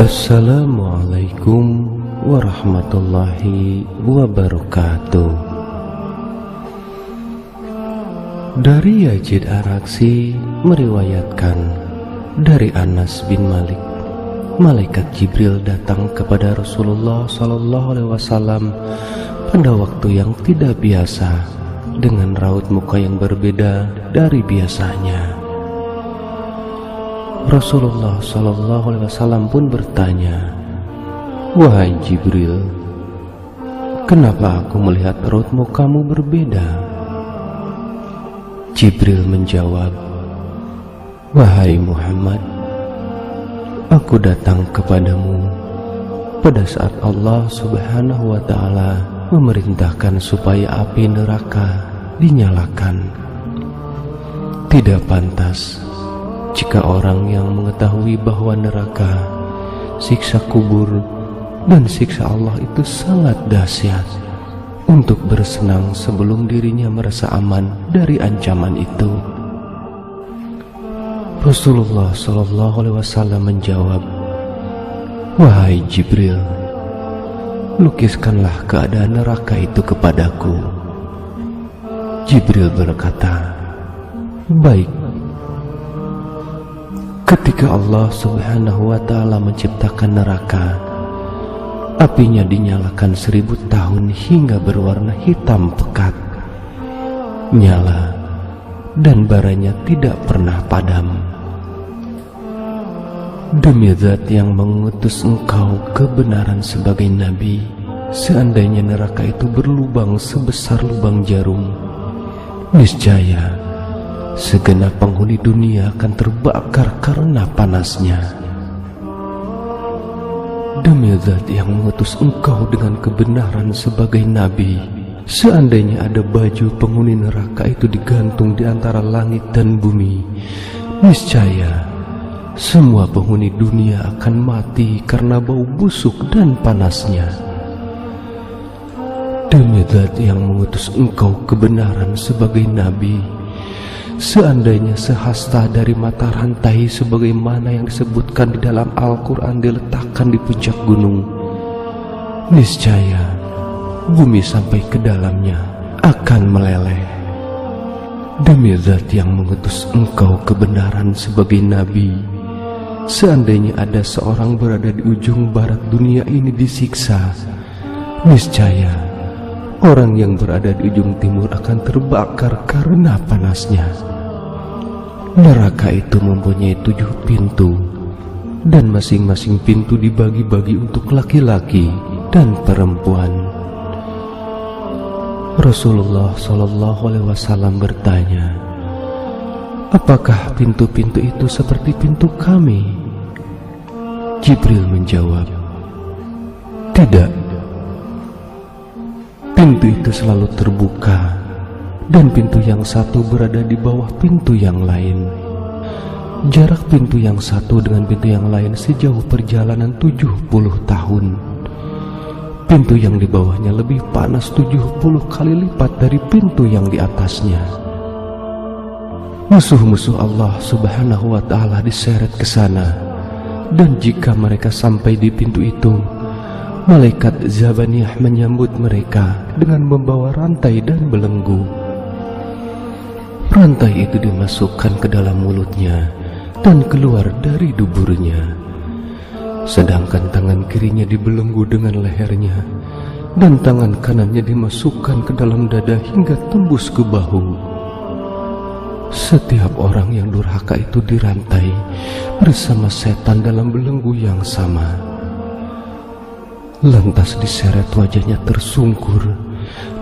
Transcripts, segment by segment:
Assalamualaikum warahmatullahi wabarakatuh. Dari Yazid Ar-Raksi meriwayatkan dari Anas bin Malik, malaikat Jibril datang kepada Rasulullah SAW pada waktu yang tidak biasa dengan raut muka yang berbeda dari biasanya. Rasulullah SAW pun bertanya, "Wahai Jibril, kenapa aku melihat raut mukamu berbeda?" Jibril menjawab, "Wahai Muhammad, aku datang kepadamu pada saat Allah Subhanahu wa Ta'ala memerintahkan supaya api neraka dinyalakan. Tidak pantas jika orang yang mengetahui bahwa neraka, siksa kubur, dan siksa Allah itu sangat dahsyat untuk bersenang sebelum dirinya merasa aman dari ancaman itu." Rasulullah SAW menjawab, "Wahai Jibril, lukiskanlah keadaan neraka itu kepadaku." Jibril berkata, "Baik." Ketika Allah Subhanahu wa Ta'ala menciptakan neraka, apinya dinyalakan 1000 tahun hingga berwarna hitam pekat, nyala dan baranya tidak pernah padam. Demi Zat yang mengutus engkau kebenaran sebagai nabi, seandainya neraka itu berlubang sebesar lubang jarum, niscaya segenap penghuni dunia akan terbakar karena panasnya. Demi Zat yang mengutus engkau dengan kebenaran sebagai nabi, seandainya ada baju penghuni neraka itu digantung di antara langit dan bumi, niscaya semua penghuni dunia akan mati karena bau busuk dan panasnya. Demi Zat yang mengutus engkau kebenaran sebagai nabi, seandainya sehasta dari mata rantai sebagaimana yang disebutkan di dalam Al-Quran diletakkan di puncak gunung, niscaya bumi sampai ke dalamnya akan meleleh. Demi Zat yang mengutus engkau kebenaran sebagai nabi, seandainya ada seorang berada di ujung barat dunia ini disiksa, niscaya orang yang berada di ujung timur akan terbakar karena panasnya. Neraka itu mempunyai 7 pintu, dan masing-masing pintu dibagi-bagi untuk laki-laki dan perempuan. Rasulullah SAW bertanya, "Apakah pintu-pintu itu seperti pintu kami?" Jibril menjawab, "Tidak. Pintu itu selalu terbuka, dan pintu yang satu berada di bawah pintu yang lain. Jarak pintu yang satu dengan pintu yang lain sejauh perjalanan 70 tahun. Pintu yang di bawahnya lebih panas 70 kali lipat dari pintu yang di atasnya. Musuh-musuh Allah Subhanahu wa Ta'ala diseret ke sana, dan jika mereka sampai di pintu itu, malaikat Zabaniyah menyambut mereka dengan membawa rantai dan belenggu. Rantai itu dimasukkan ke dalam mulutnya dan keluar dari duburnya, sedangkan tangan kirinya dibelenggu dengan lehernya, dan tangan kanannya dimasukkan ke dalam dada hingga tembus ke bahu. Setiap orang yang durhaka itu dirantai bersama setan dalam belenggu yang sama. Lantas diseret wajahnya tersungkur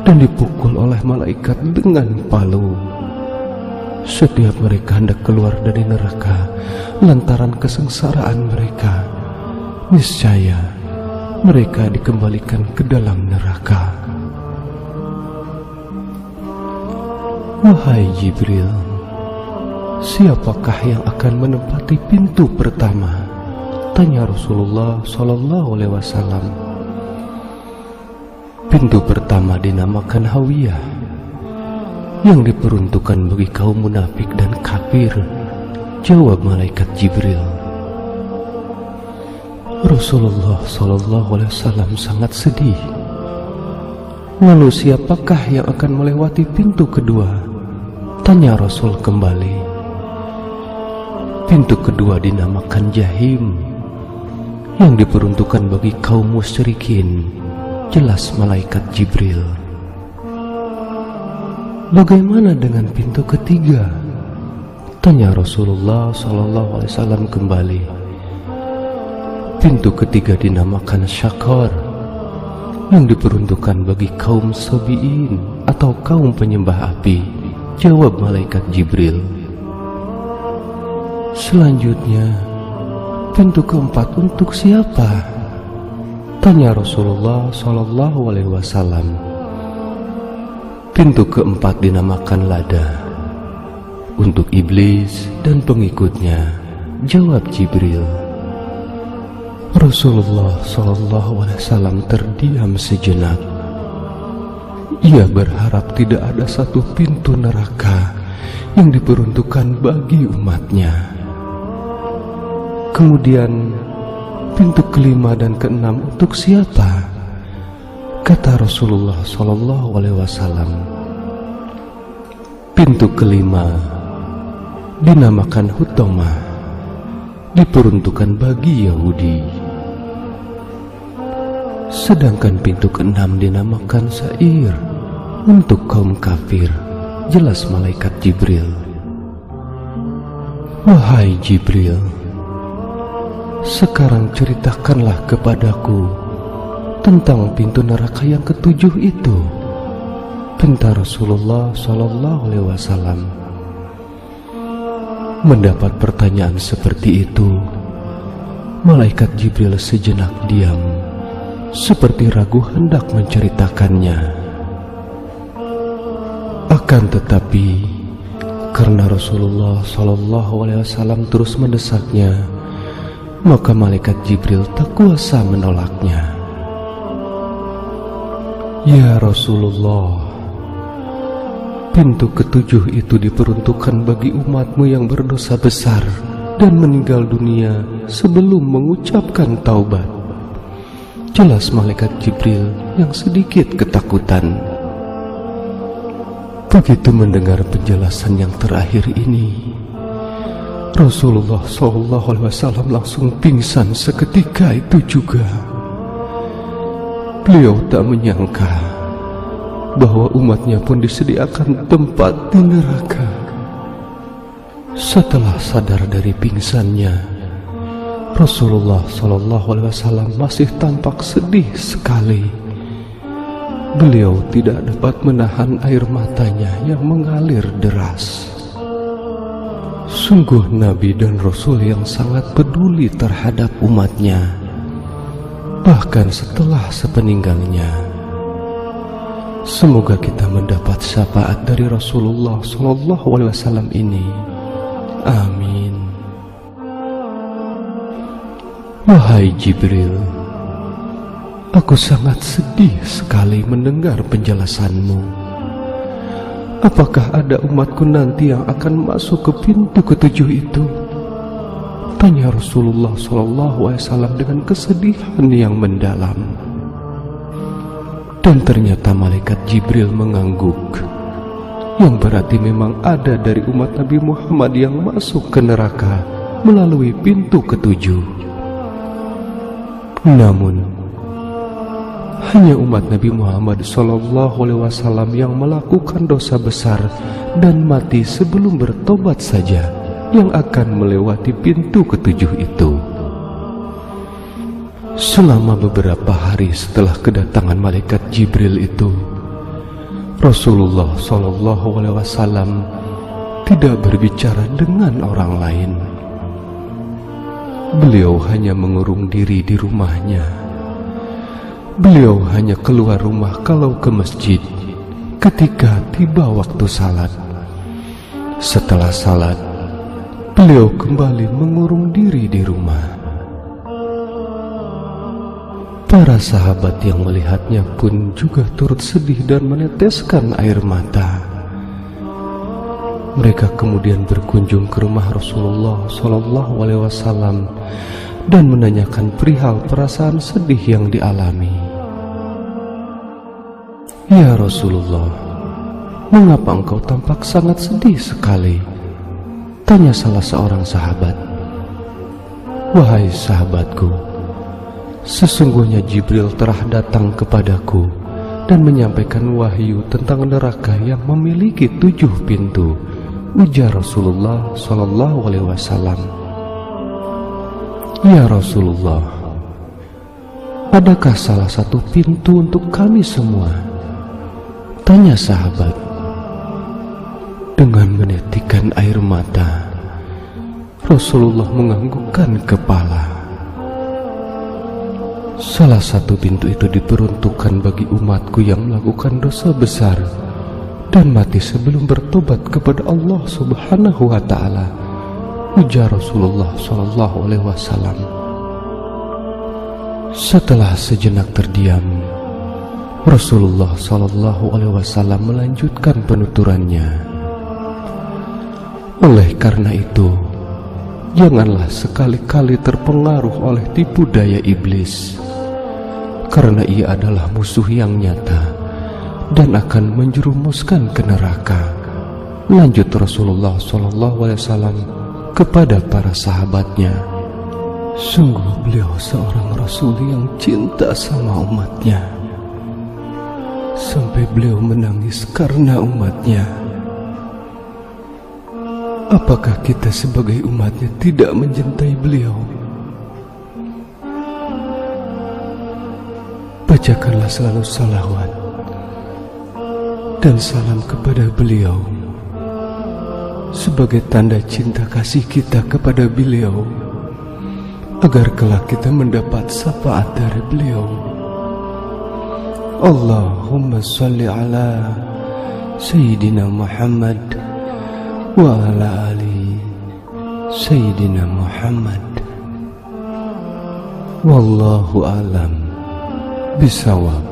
dan dipukul oleh malaikat dengan palu. Setiap mereka hendak keluar dari neraka lantaran kesengsaraan mereka, niscaya mereka dikembalikan ke dalam neraka." "Wahai Jibril, siapakah yang akan menempati pintu pertama?" tanya Rasulullah SAW. "Pintu pertama dinamakan Hawiyah, yang diperuntukkan bagi kaum munafik dan kafir," jawab malaikat Jibril. Rasulullah SAW sangat sedih. Lalu siapakah yang akan melewati pintu kedua? Tanya Rasul kembali. Pintu kedua dinamakan Jahim, yang diperuntukkan bagi kaum musyrikin. Jelas malaikat Jibril. Bagaimana dengan pintu ketiga? Tanya Rasulullah SAW kembali. Pintu ketiga dinamakan Syakor, yang diperuntukkan bagi kaum Sabi'in atau kaum penyembah api. Jawab malaikat Jibril. Selanjutnya, pintu keempat untuk siapa? Tanya Rasulullah SAW. Pintu keempat dinamakan Lada, untuk iblis dan pengikutnya. Jawab Jibril. Rasulullah SAW terdiam sejenak. Ia berharap tidak ada satu pintu neraka yang diperuntukkan bagi umatnya. Kemudian pintu kelima dan keenam untuk siapa? Kata Rasulullah SAW. Pintu kelima dinamakan Hutama, diperuntukkan bagi Yahudi. Sedangkan pintu keenam dinamakan Sa'ir, untuk kaum kafir. Jelas malaikat Jibril. Wahai Jibril, sekarang ceritakanlah kepadaku tentang pintu neraka yang ketujuh itu. Pinta Rasulullah SAW. Mendapat pertanyaan seperti itu, malaikat Jibril sejenak diam, seperti ragu hendak menceritakannya. Akan tetapi, karena Rasulullah SAW terus mendesaknya, maka malaikat Jibril tak kuasa menolaknya. Ya Rasulullah, pintu ketujuh itu diperuntukkan bagi umatmu yang berdosa besar dan meninggal dunia sebelum mengucapkan taubat. Jelas malaikat Jibril yang sedikit ketakutan. Begitu mendengar penjelasan yang terakhir ini, Rasulullah SAW langsung pingsan seketika itu juga. Beliau tak menyangka bahwa umatnya pun disediakan tempat di neraka. Setelah sadar dari pingsannya, Rasulullah SAW masih tampak sedih sekali. Beliau tidak dapat menahan air matanya yang mengalir deras. Sungguh Nabi dan Rasul yang sangat peduli terhadap umatnya, bahkan setelah sepeninggalnya. Semoga kita mendapat syafaat dari Rasulullah SAW ini. Amin. Wahai Jibril, aku sangat sedih sekali mendengar penjelasanmu. Apakah ada umatku nanti yang akan masuk ke pintu ketujuh itu? Tanya Rasulullah SAW dengan kesedihan yang mendalam. Dan ternyata malaikat Jibril mengangguk, yang berarti memang ada dari umat Nabi Muhammad yang masuk ke neraka melalui pintu ketujuh. Namun hanya umat Nabi Muhammad SAW yang melakukan dosa besar dan mati sebelum bertobat saja yang akan melewati pintu ketujuh itu. Selama beberapa hari setelah kedatangan malaikat Jibril itu, Rasulullah SAW tidak berbicara dengan orang lain. Beliau hanya mengurung diri di rumahnya. Beliau hanya keluar rumah kalau ke masjid ketika tiba waktu salat. Setelah salat, beliau kembali mengurung diri di rumah. Para sahabat yang melihatnya pun juga turut sedih dan meneteskan air mata. Mereka kemudian berkunjung ke rumah Rasulullah SAW dan menanyakan perihal perasaan sedih yang dialami. "Ya Rasulullah, mengapa engkau tampak sangat sedih sekali?" tanya salah seorang sahabat. "Wahai sahabatku, sesungguhnya Jibril telah datang kepadaku dan menyampaikan wahyu tentang neraka yang memiliki 7 pintu," ujar Rasulullah SAW. "Ya Rasulullah, adakah salah satu pintu untuk kami semua?" tanya sahabat. Dengan menitikkan air mata, Rasulullah menganggukkan kepala. "Salah satu pintu itu diperuntukkan bagi umatku yang melakukan dosa besar dan mati sebelum bertobat kepada Allah Subhanahu wa Ta'ala," ujar Rasulullah SAW. Setelah sejenak terdiam, Rasulullah SAW melanjutkan penuturannya. "Oleh karena itu, janganlah sekali-kali terpengaruh oleh tipu daya iblis, karena ia adalah musuh yang nyata dan akan menjerumuskan ke neraka," lanjut Rasulullah SAW kepada para sahabatnya. Sungguh beliau seorang Rasul yang cinta sama umatnya, sampai beliau menangis karena umatnya. Apakah kita sebagai umatnya tidak mencintai beliau? Bacakanlah selalu salawat dan salam kepada beliau sebagai tanda cinta kasih kita kepada beliau, agar kelak kita mendapat syafaat dari beliau. Allahumma salli ala Sayyidina Muhammad wa ala ali Sayyidina Muhammad. Wallahu alam bisawab.